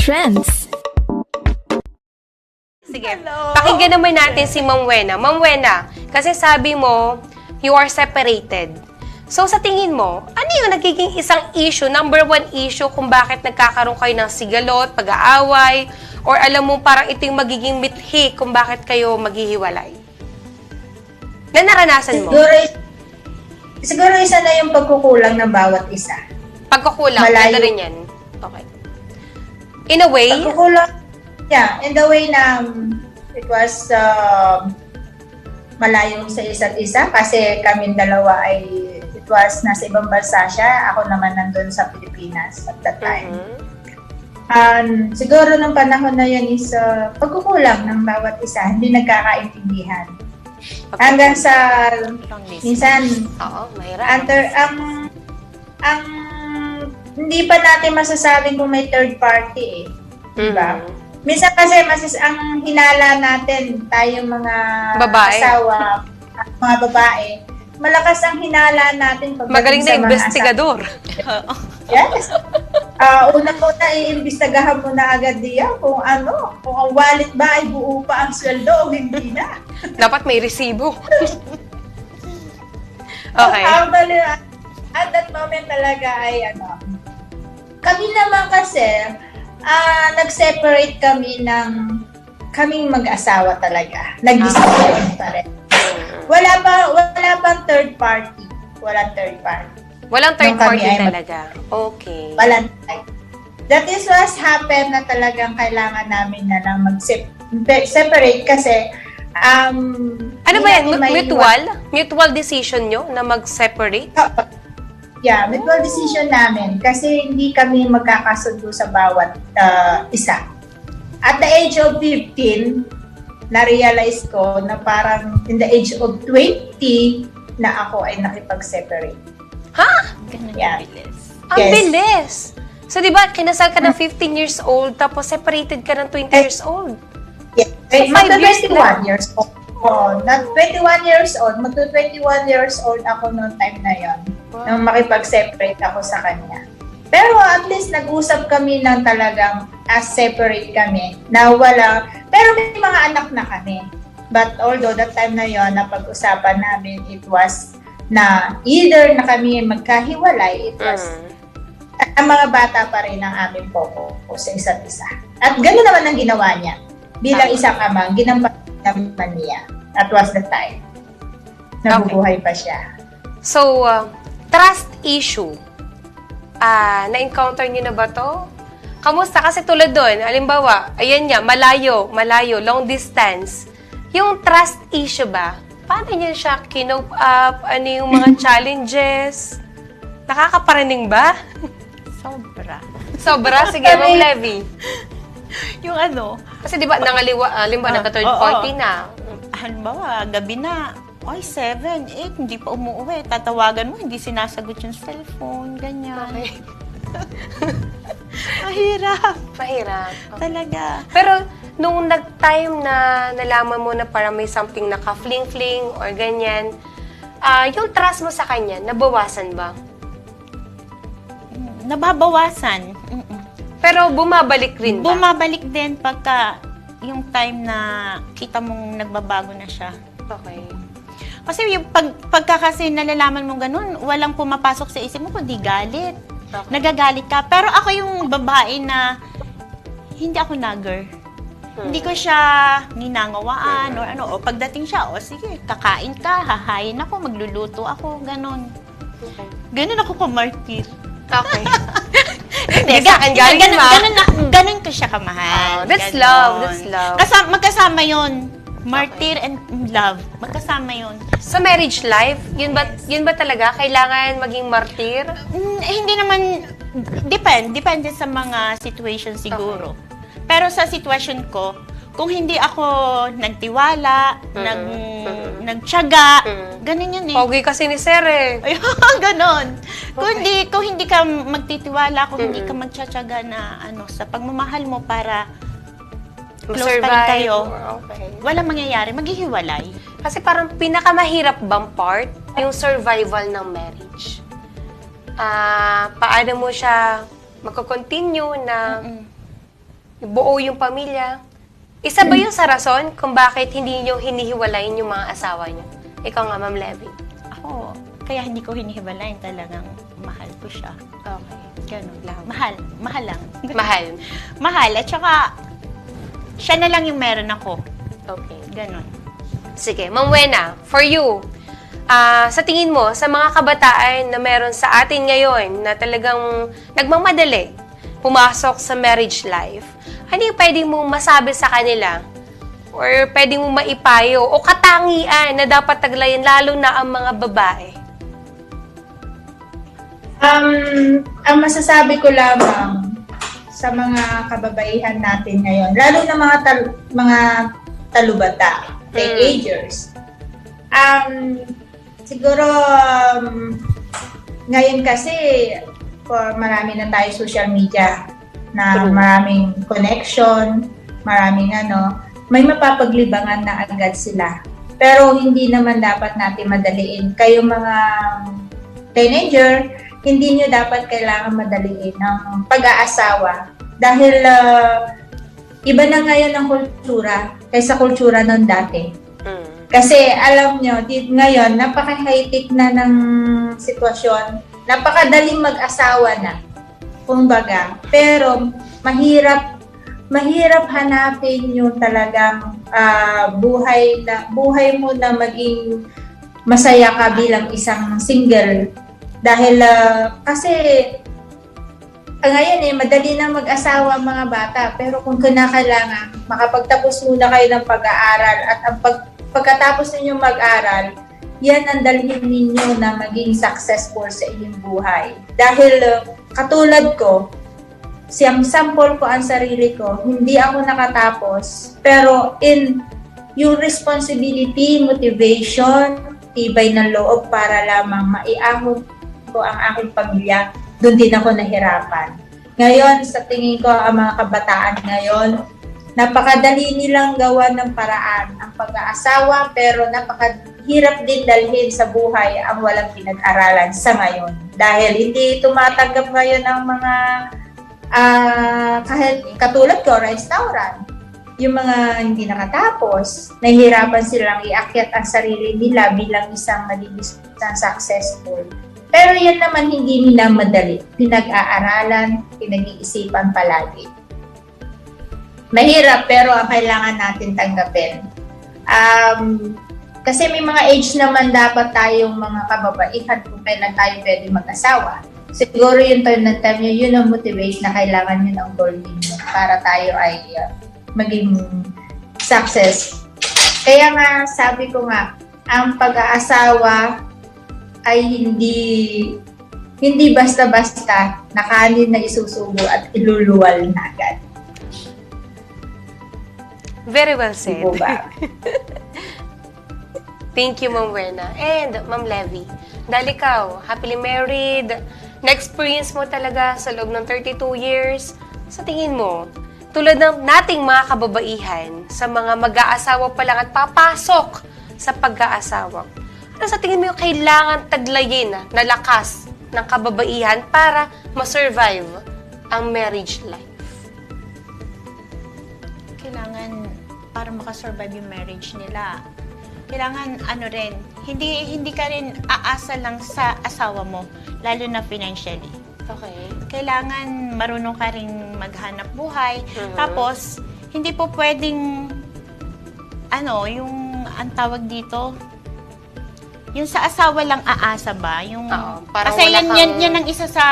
Trends. Sige, pakinggan naman natin si Ma'am Wena. Ma'am Wena, kasi sabi mo, you are separated. So sa tingin mo, ano yung nagiging isang issue, number one issue kung bakit nagkakaroon kayo ng sigalot, pag-aaway, or alam mo parang ito yung magiging mithi kung bakit kayo maghihiwalay? Na naranasan mo? Siguro isa na yung pagkukulang ng bawat isa. Pagkukulang, Malayo. ito rin yan. Okay. In a way, Pagkukulang, yeah, in the way na it was malayo sa isa't isa kasi kami dalawa ay it was nasa ibang bansa siya, ako naman nandun sa Pilipinas at that time. Siguro ng panahon na yun is pagkukulang ng bawat isa, hindi nagkakaintindihan. Hanggang sa minsan oo, mahirap. ang hindi pa natin masasabing kung may third party diba? Minsan kasi ang hinala natin tayo mga Babae. asawa, mga babae, malakas ang hinala natin pag Magaling na investigador. Yes. Una-una iimbestagahan mo na agad diyan kung ang wallet ba ay buo pa ang sweldo o hindi na. Dapat may resibo. Okay. At that moment talaga ay kami naman kasi nag-separate kami ng kaming mag-asawa talaga. Nag-separate pa rin. Wala pang third party. Walang third party. Walang third Nung kami party ay talaga. Okay. Walang type. That is what happened na talagang kailangan namin na lang mag-separate kasi Ano ba yan? Mutual decision nyo na mag-separate? Yeah, mutual decision namin kasi hindi kami magkakasundo sa bawat isa. At the age of 15, na-realize ko na parang in the age of 20 na ako ay nakipag-separate. Ha? Ganun Yeah. yung bilis. Ang Yes. bilis! So, di ba, kinasal ka ng 15 years old, tapos separated ka ng 20 years old. Yeah. So, 5 years 21 years old. Oh, not 21 years old. Magto-21 years old ako noong time na yon. Nang makipag-separate ako sa kanya. Pero at least nag-usap kami ng talagang separate kami. Na wala, pero may mga anak na kami. But although that time na yon, napag-usapan namin, it was na either na kami magkahiwalay, it was ang mga bata pa rin ang aming focus sa isa't isa. At gano'n naman ang ginawa niya. Bilang isang ama, ginampanan naman niya. That was the time. Nabubuhay pa siya. So, trust issue. Na-encounter niyo na ba to? Kamusta? Kasi tulad doon, halimbawa, ayan nga, malayo, long distance. Yung trust issue ba? Paano niyo siya kinope up? Ano yung mga challenges? Nakakaparaning ba? Sobra? Sige, Ma'am Levy. Yung Kasi di ba, halimbawa, nagka-third party na. halimbawa, gabi na, ay, 7, 8, hindi pa umuwi. Tatawagan mo, hindi sinasagot yung cellphone, ganyan. Okay. Mahirap. Mahirap. Talaga. Pero, nung nag-time na nalaman mo na parang may something naka-fling-fling or ganyan, yung trust mo sa kanya, nabawasan ba? Nababawasan. Pero bumabalik rin ba? Bumabalik din pagka yung time na kita mong nagbabago na siya. Okay. Kasi yung pagka kasi nalalaman mo ganun, walang pumapasok sa isip mo kundi galit. Okay. Nagagalit ka. Pero ako yung babae na hindi ako nagger. Hindi ko siya ninangawaan or ano. O pagdating siya, sige, kakain ka, hahayin ako, magluluto ako, ganun. Okay. Ganun ako kumartir. Okay. Hindi, sa akin galing Ganun ko siya kamahal. That's Ganon. love, that's love. Magkasama yun. Martyr and love. Magkasama yun. Sa marriage life, yun ba talaga? Kailangan maging martir? Hindi naman, depende sa mga situation siguro. Pero sa situation ko, kung hindi ako nagtiwala, nagtiyaga, ganun yun eh. Pogi kasi ni Sir eh. Ayun, ganon. Kung hindi ka magtitiwala, kung hindi ka magtsatsaga na sa pagmamahal mo para close pa rin kayo, Okay. walang mangyayari, maghihiwalay. Kasi parang pinakamahirap bang part, yung survival ng marriage. Paano mo siya magko-continue na buo yung pamilya. Isa ba yun sa rason kung bakit hindi nyo hinihiwalayin yung mga asawa nyo? Ikaw nga, Ma'am Levy. Ako, kaya hindi ko hinihiwalayin, talagang mahal ko siya. Okay. Ganun Lang. Mahal lang. Mahal. Mahal, at saka, siya na lang yung meron ako. Okay. Ganun. Sige, Ma'am Wena, for you, sa tingin mo, sa mga kabataan na meron sa atin ngayon na talagang nagmamadali pumasok sa marriage life, ano yung pwede mong masabi sa kanila? Or pwede mong maipayo o katangian na dapat taglayin lalo na ang mga babae? Ang masasabi ko lamang sa mga kababaihan natin ngayon, lalo na mga talubata, teenagers, siguro ngayon kasi marami na tayo social media na True. maraming connection, maraming may mapapaglibangan na agad sila. Pero hindi naman dapat natin madaliin. Kayo mga teenager, hindi nyo dapat kailangan madaliin ng pag-aasawa. Dahil iba na ngayon ang kultura kaysa kultura noon dati. Kasi alam nyo, ngayon, napaka-high-tech na ng sitwasyon. Napakadaling mag-asawa na. Kumbaga. Pero mahirap hanapin yung talagang buhay mo na maging masaya ka bilang isang single. Dahil kasi ngayon madali na mag-asawa ang mga bata. Pero kung kinakailangan, makapagtapos muna kayo ng pag-aaral at ang pagkatapos ninyong mag-aral, yan ang dalhin ninyo na maging successful sa inyong buhay. Dahil katulad ko, siyang sample ko ang sarili ko, hindi ako nakatapos, pero yung responsibility, motivation, tibay ng loob para lamang maiahon ko ang aking pamilya, doon din ako nahirapan. Ngayon, sa tingin ko, ang mga kabataan ngayon, napakadali nilang gawa ng paraan ang pag-aasawa, pero napakahirap din dalhin sa buhay ang walang pinag-aralan sa ngayon. Dahil hindi tumatanggap ngayon ang mga kahit katulad ko, restaurant. Yung mga hindi nakatapos, nahihirapan silang iakyat ang sarili nila bilang isang successful. Pero yan naman hindi minamadali. Pinag-aaralan, pinag-iisipan palagi. Mahirap pero ang kailangan natin tanggapin. Kasi may mga age naman dapat tayong mga kababaihan kung kailan tayo pwede mag-asawa. Siguro yung time nyo, yun ang motivation na kailangan yun ang goal ninyo para tayo ay maging success. Kaya nga, sabi ko nga, ang pag-aasawa ay hindi basta-basta na kanin na isusubo at iluluwal na agad. Very well said. Diba ba? Thank you, Ma'am Wena. And, Ma'am Levy, dahil ikaw, happily married, na-experience mo talaga sa loob ng 32 years, sa tingin mo, tulad ng nating mga kababaihan, sa mga mag-aasawa pa lang at papasok sa pag-aasawa, ano sa tingin mo yung kailangan taglayin na lakas ng kababaihan para ma-survive ang marriage life? Kailangan, para makasurvive yung marriage nila, kailangan hindi ka rin aasa lang sa asawa mo, lalo na financially. Okay. Kailangan marunong ka rin maghanap buhay. Tapos, hindi po pwedeng, yung, ang tawag dito, yung sa asawa lang aasa ba? Yung, parang kasi wala yan ang isa sa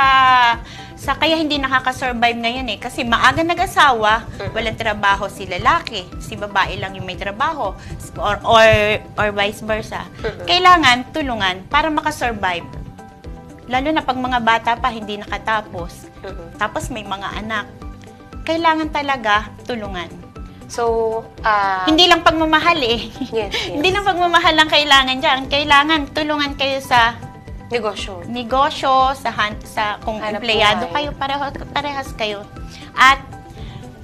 kaya hindi nakaka-survive ngayon eh. Kasi maaga nag-asawa, walang trabaho si lalaki. Si babae lang yung may trabaho. Or vice versa. Kailangan tulungan para makasurvive. Lalo na pag mga bata pa hindi nakatapos. Tapos may mga anak. Kailangan talaga tulungan. So, Hindi lang pagmamahal eh. yes. Hindi lang pagmamahal lang kailangan dyan. Kailangan tulungan kayo sa negosyo, sa kung Hanap empleyado buhay. kayo, parehas kayo. At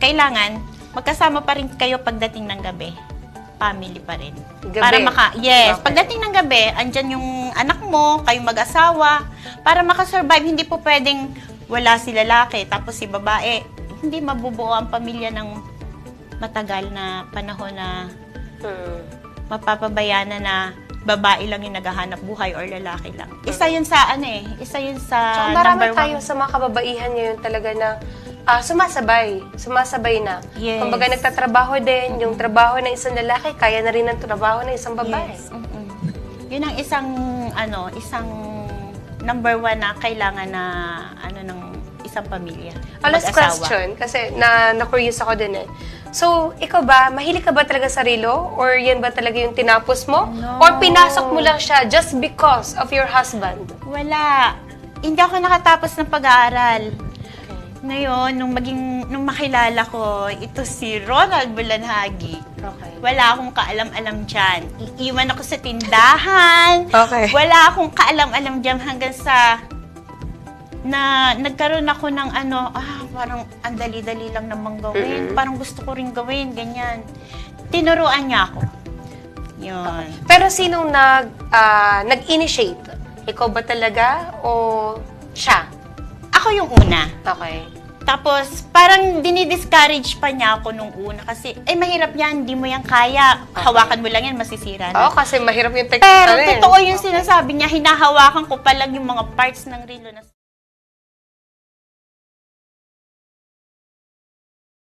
kailangan magkasama pa rin kayo pagdating ng gabi. Family pa rin. Gabi? Para Okay. pagdating ng gabi, andyan yung anak mo, kayong mag-asawa, para makasurvive, hindi po pwedeng wala si lalaki, tapos si babae, hindi mabubuo ang pamilya ng matagal na panahon na mapapabayana na babae lang yung naghahanap buhay or lalaki lang. Isa yun sa isa yun sa Tsaka marami number tayo one. sa mga kababaihan ngayon talaga na sumasabay na. Yes. Kumbaga nagtatrabaho din, yung trabaho ng isang lalaki, kaya na rin ang trabaho ng isang babae. Yes. Yun ang isang number one na kailangan na ng isang pamilya. Last mag-asawa. question, kasi na-curious ako din eh. So, ikaw ba, mahilig ka ba talaga sa relo? Or yan ba talaga yung tinapos mo? No. Or pinasok mo lang siya just because of your husband? Wala. Hindi ako nakatapos ng pag-aaral. Ngayon, nung makilala ko, ito si Ronald Bulanhagi. Okay. Wala akong kaalam-alam dyan. Iiwan ako sa tindahan. Okay. Wala akong kaalam-alam dyan hanggang sa na nagkaroon ako ng parang ang dali-dali lang namang gawin. Parang gusto ko rin gawin, ganyan. Tinuruan niya ako. Yun. Pero sinong nag-initiate? Ikaw ba talaga o siya? Ako yung una. Okay. Tapos, parang dinidiscourage pa niya ako nung una kasi, mahirap yan, hindi mo yan kaya. Hawakan mo lang yan, masisira na. Oo, kasi mahirap yung Pero totoo yung sinasabi niya, hinahawakan ko pa lang yung mga parts ng relo na